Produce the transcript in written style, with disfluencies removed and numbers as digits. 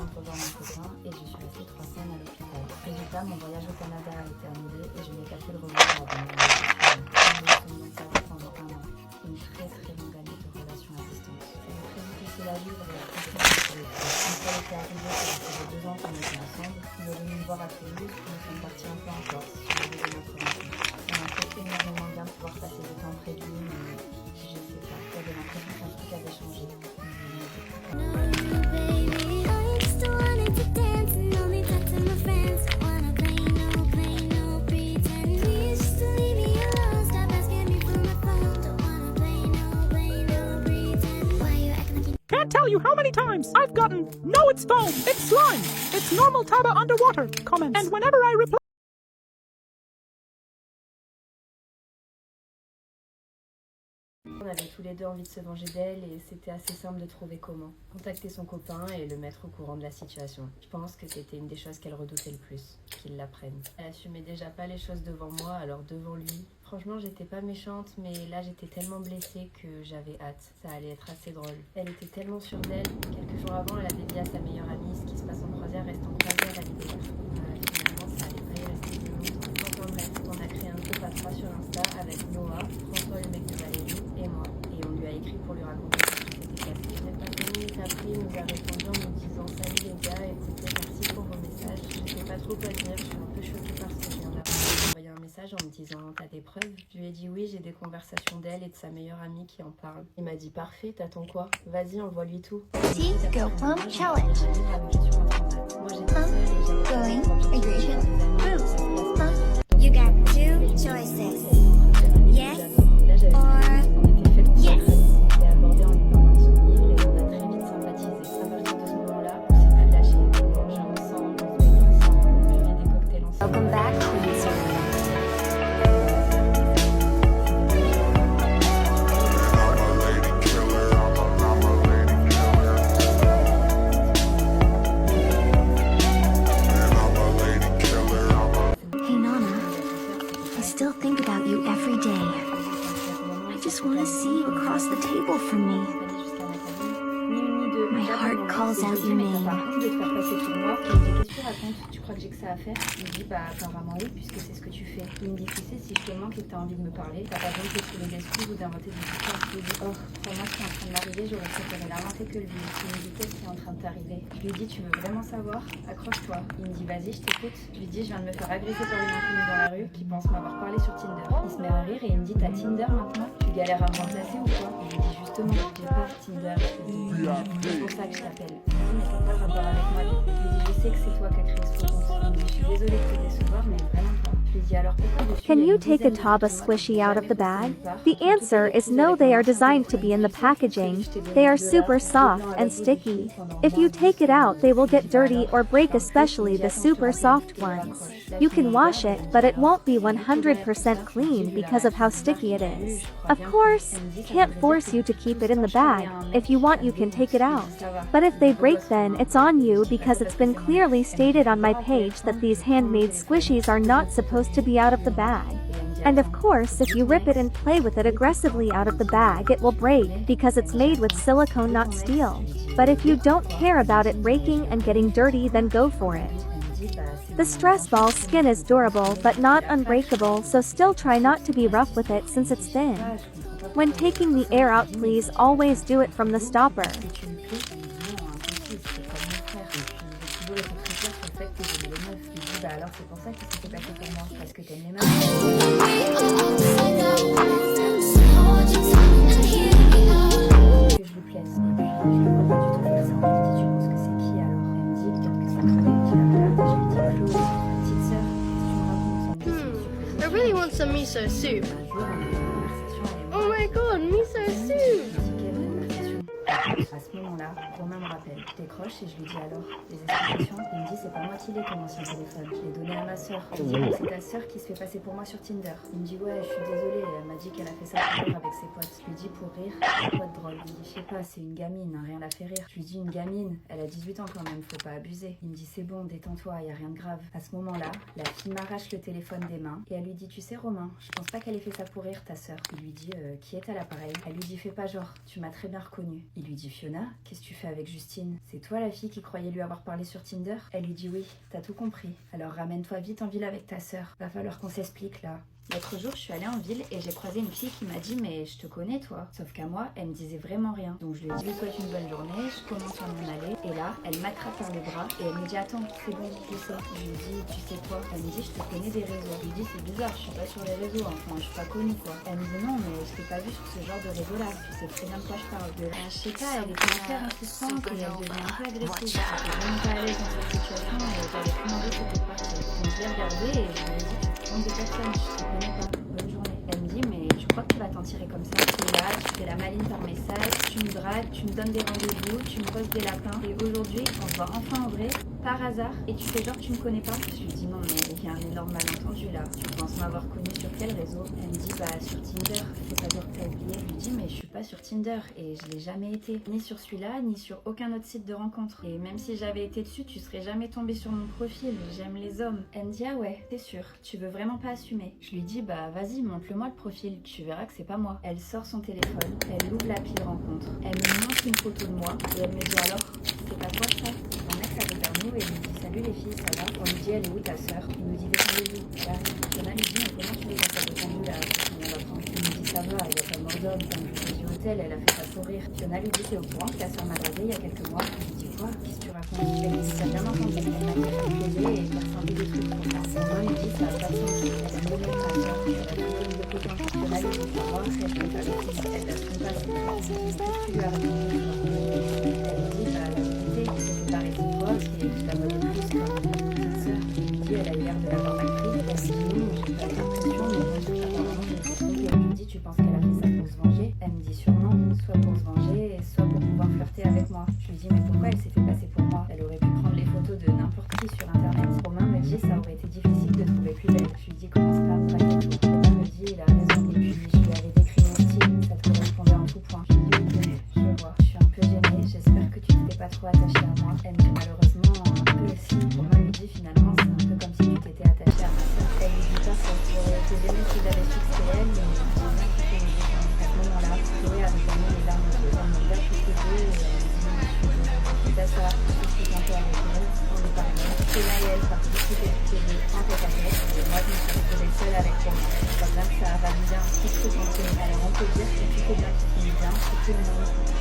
rentre voir mon copain et je suis restée 3 semaines à l'hôpital. Résultat, mon voyage au Canada a été annulé et je n'ai qu'à fait le revoir avant mon voyage. Nous sommes donc pendant 1 an. Une très longue année de relation à distance. C'est très difficile à vivre et à comprendre pour les deux. Une fois l'été arrivé, ça faisait 2 ans qu'on était ensemble. Il est venu me voir à Toulouse, nous sommes partis un peu en Corse sur le lieu de notre rencontre. Ça m'a fait énormément bien de pouvoir passer du temps près de lui, mais je sais pas, j'avais l'impression qu'un truc avait changé. Can't tell you how many times I've gotten, no, it's foam, it's slime, it's normal Taba underwater comments. And whenever I reply, On avait tous les deux envie de se venger d'elle et c'était assez simple de trouver comment. Contacter son copain et le mettre au courant de la situation. Je pense que c'était une des choses qu'elle redoutait le plus, qu'il l'apprenne. Elle assumait déjà pas les choses devant moi, alors devant lui. Franchement, j'étais pas méchante, mais là j'étais tellement blessée que j'avais hâte. Ça allait être assez drôle. Elle était tellement sûre d'elle. Quelques jours avant, elle avait dit à sa meilleure amie, ce qui se passe en croisière reste en croisière à l'hiver. Finalement, ça allait pas y rester de longtemps. Enfin bref, on a créé un groupe à 3 sur Insta avec Noah, François le mec de Valérie et moi. Et on lui a écrit pour lui raconter ce qui s'était passé. J'ai pas 5 minutes après, il nous a répondu en nous disant salut les gars, écoutez, merci pour vos messages. Je sais pas trop quoi dire, je suis un peu choquée par ce que je viens d'apprendre. Il m'a envoyé un message en me disant t'as des preuves? Je lui ai dit oui, j'ai des conversations d'elle et de sa meilleure amie qui en parlent. Il m'a dit parfait, t'attends quoi? Vas-y, envoie-lui tout. Tea Go Plum Challenge. Moi j'étais seule et j'avais Going, agreement, boom. You got 2 choices. Yes or yes. Il a abordé en lui parlant de son livre et on a très vite sympathisé. À partir de ce moment-là, on s'est plus lâché. On mangeait ensemble, on se baignait ensemble, on buvait des cocktails ensemble. Welcome back, Queen Serena. Hey Nana, I still think about you every day. I just want to see you across the table from me. My heart calls out your name. Par contre, de te faire passer pour moi, il me dit qu'est-ce que tu racontes? Tu crois que j'ai que ça à faire? Je lui dis bah apparemment oui, puisque c'est ce que tu fais. Il me dit tu sais, si je te manque et que tu as envie de me parler, t'as pas besoin de te trouver des excuses ou d'inventer des histoires. Je lui dis oh, crois-moi, ce qui est en train de m'arriver, j'aurais préféré l'inventer que le vivre. Il me dit qu'est-ce qui est en train de t'arriver? Je lui dis tu veux vraiment savoir? Accroche-toi. Il me dit vas-y, je t'écoute. Je lui dis je viens de me faire agresser par une inconnue dans la rue qui pense m'avoir parlé sur Tinder. Il se met à rire et il me dit t'as Tinder maintenant? Tu galères à me remplacer ou quoi? Je lui dis justement j'ai pas Tinder. C'est pour ça que je t'appelle. Mais ça n'a pas de rapport avec moi. Je lui dis je sais que c'est toi qui as créé ce faux compte. Il me dit je suis désolée de te décevoir mais vraiment pas. Je lui dis alors pourquoi dessus Can il y a you une take a dizaine de Taba photos squishy out of the bag? nulle part. The answer is no, they are designed to be in the packaging. They are super soft and sticky. If you take it out, they will get dirty or break, especially the super soft ones. You can wash it, but it won't be 100% clean because of how sticky it is. Of course, can't force you to keep it in the bag. If you want, you can take it out. But if they break, then it's on you because it's been clearly stated on my page that these handmade squishies are not supposed to be out of the bag. And of course, if you rip it and play with it aggressively out of the bag, it will break because it's made with silicone, not steel. But if you don't care about it breaking and getting dirty, then go for it. The stress ball skin is durable but not unbreakable, so still try not to be rough with it since it's thin. When taking the air out, please always do it from the stopper. Bah alors c'est pour ça que ça s'est passé pour moi, parce que t'aimes les meufs. Que je lui plaise. Et puis je lui vois pas du tout faire ça. Je lui dis tu penses que c'est qui alors? Elle me dit peut-être que ça cravait une petite affaire. Je lui dis Chloé, petite sœur, qu'est-ce que tu me racontes? I really want some miso soup. Un jour, on a eu une conversation, elle est Oh my god, miso soup! À ce moment-là, Romain me rappelle. Je décroche et je lui dis alors les explications. Il me dit c'est pas moi qui l'ai comme ancien téléphone. Je l'ai donné à ma soeur. Je lui dis c'est ta soeur qui se fait passer pour moi sur Tinder. Il me dit ouais, je suis désolée. Elle m'a dit qu'elle a fait ça pour rire avec ses potes. Je lui dis pour rire, c'est quoi de drôle? Il me dit je sais pas, c'est une gamine, hein, rien la fait rire. Je lui dis une gamine, elle a 18 ans quand même, faut pas abuser. Il me dit c'est bon, détends-toi, y a rien de grave. À ce moment-là, la fille m'arrache le téléphone des mains et elle lui dit tu sais Romain, je pense pas qu'elle ait fait ça pour rire ta soeur. Il lui dit qui est à l'appareil? Elle lui dit fais pas genre, tu m'as très bien reconnu. Il lui lui dis Fiona, qu'est-ce que tu fais avec Justine? C'est toi la fille qui croyait lui avoir parlé sur Tinder? Elle lui dit oui, t'as tout compris. Alors ramène-toi vite en ville avec ta sœur. Va falloir qu'on s'explique là. L'autre jour, je suis allée en ville et j'ai croisé une fille qui m'a dit mais je te connais toi. Sauf qu'à moi, elle me disait vraiment rien. Donc je lui ai dit je souhaite une bonne journée, je commence à m'en aller. Et là, elle m'attrape par le bras et elle me dit attends, c'est bon, je sais. Je lui dis tu sais quoi? Elle me dit je te connais des réseaux. Je lui dis c'est bizarre, je suis pas sur les réseaux, enfin je suis pas connue quoi. Elle me dit non mais je t'ai pas vu sur ce genre de réseau là, tu sais très bien de quoi je parle. Je sais pas, elle était hyper insistante et elle devenait un peu agressive. J'étais vraiment pas à l'aise dans cette situation et j'avais plus envie de partir. Donc je l'ai regardée et je lui ai dit de personne, je te connais pas. Bonne journée. Elle me dit mais je crois que tu vas t'en tirer comme ça. Tu es là, tu fais la maline par message, tu me dragues, tu me donnes des rendez-vous, tu me poses des lapins. Et aujourd'hui, on se voit enfin en vrai, par hasard, et tu fais genre que tu me connais pas. Je lui dis non mais il y a un énorme malentendu là. Tu penses m'avoir connu sur quel réseau? Elle me dit bah sur Tinder. Fais pas genre que t'as oublié. Je lui dis mais je suis pas sur Tinder et je l'ai jamais été. Ni sur celui-là, ni sur aucun autre site de rencontre. Et même si j'avais été dessus, tu serais jamais tombé sur mon profil. J'aime les hommes. Elle me dit ah ouais, t'es sûr, tu veux vraiment pas assumer? Je lui dis bah vas-y, montre-le-moi le profil, tu verras que c'est pas moi. Elle sort son téléphone, elle ouvre l'appli de rencontre, elle me montre une photo de moi et elle me dit alors, c'est pas toi ça? Mon mec s'arrête vers nous et il me dit salut les filles, ça va? On lui dit elle est où ta sœur? Il nous dit détendez-vous. Elle arrive. Fiona lui dit mais comment tu les as pas détendues là? Il me dit ça va, il y a pas mort d'homme, comme je lui dis hôtel, elle a fait ça pour rire. Fiona lui dit t'es au courant que ta sœur m'a dragué il y a quelques mois? Je lui dis quoi? Qu'est-ce que tu racontes? Elle me dit t'as bien entendu, elle m'a dit faire plaiser et faire sembler des trucs pour moi. Moi lui dit ça a pas de sens, elle a mauvais ma sœur, tu vas trouver une de copain. Fiona lui dit ça va, elle je peux pas le faire, elle la trompe pas, c'est toi. Qu'est-ce que tu lui as raconté? Elle me dit bah la vérité, c'était pas réciproque et je la voyais plus comme une petite sœur. Je lui dis elle a eu l'air de l'avoir mal pris. Elle me dit non, j'ai pas l'impression, mais bon, apparemment je me suis trompée. Je lui dis tu penses qu'elle a fait ça pour se venger? Elle me dit sûrement, soit pour se venger, soit pour pouvoir flirter avec moi. Je lui dis mais pourquoi elle s'est fait passer pour moi? Elle aurait pu prendre les photos de n'importe qui sur internet. Romain me dit ça aurait été difficile de trouver plus belle. Je lui dis commence pas à me braquer tout. Romain me dit il a raison et puis je lui avais décrit mon style, ça te correspondait en tout point. Je lui dis ok, je vois, je suis un peu gênée, j'espère que tu t'étais pas trop attachée à moi. Elle me dit malheureusement un peu aussi. Romain me dit finalement c'est un peu comme si tu t'étais attachée à ma soeur. Elle lui dit pas ça, j'aurais été gênée si j'avais su que c'était elle, mais j'ai rien qui fait les gens. À ce moment-là, Chloé avait gagné les larmes aux yeux, elle me regarde toutes les deux et elle me dit c'est à ça, je suis un peu avec elle, on lui parlait. Fiona et elle participaient toutes les deux en tête à tête et moi je me suis retrouvée seule avec Romain. Comme là ça a validé un petit truc entre nous. Alors on peut dire que tout est bien qui finit bien, c'est tout le monde.